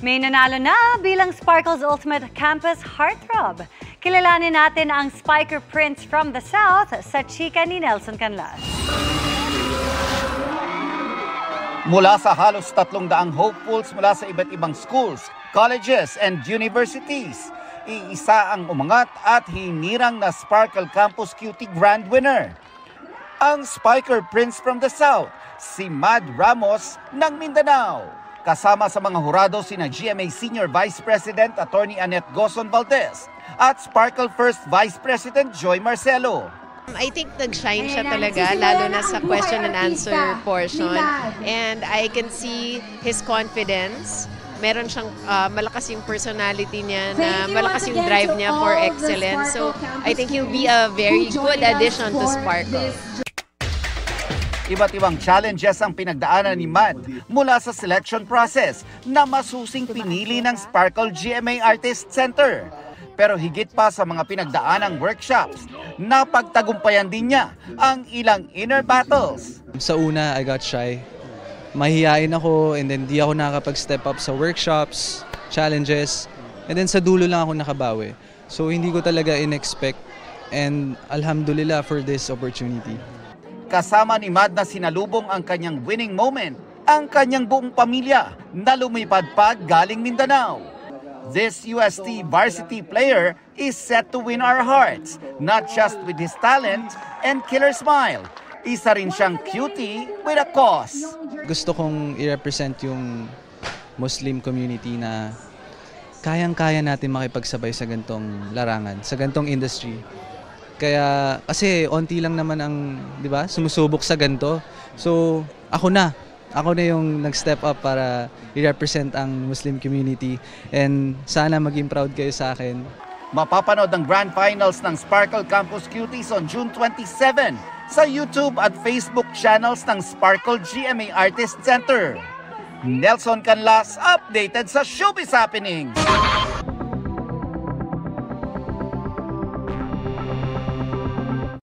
May nanalo na bilang Sparkle's Ultimate Campus Heartthrob. Kilalanin natin ang Spiker Prince from the South sa chika ni Nelson Canlas. Mula sa halos 300 hopefuls mula sa iba't ibang schools, colleges, and universities, iisa ang umangat at hinirang na Sparkle Campus Cutie Grand Winner. Ang Spiker Prince from the South, si Mad Ramos ng Mindanao. Kasama sa mga hurado sina GMA Senior Vice President Attorney Annette Gozon Valdez at Sparkle First Vice President Joy Marcelo. I think nag-shine siya talaga, lalo na sa question and answer portion. And I can see his confidence. Meron siyang malakas yung personality niya, na malakas yung drive niya for excellence. So I think he'll be a very good addition to Sparkle. Iba't ibang challenges ang pinagdaanan ni Mad mula sa selection process na masusing pinili ng Sparkle GMA Artist Center. Pero higit pa sa mga pinagdaanang workshops, napagtagumpayan din niya ang ilang inner battles. Sa una, I got shy. Mahihain ako and then di ako nakakapag-step up sa workshops, challenges, and then sa dulo lang ako nakabawi. So hindi ko talaga in-expect and alhamdulillah for this opportunity. Kasama ni Mad na sinalubong ang kanyang winning moment, ang kanyang buong pamilya na lumipad pa galing Mindanao. This UST varsity player is set to win our hearts, not just with his talent and killer smile. Isa rin siyang cutie with a cause. Gusto kong i-represent yung Muslim community na kayang-kaya natin makipagsabay sa gantong larangan, sa gantong industry. Kaya kasi onti lang naman ang, 'di ba, sumusubok sa ganto. So, ako na yung nag-step up para i-represent ang Muslim community and sana maging proud kayo sa akin. Mapapanood ang Grand Finals ng Sparkle Campus Cuties on June 27 sa YouTube at Facebook channels ng Sparkle GMA Artist Center. Nelson Canlas, updated sa Showbiz Happenings.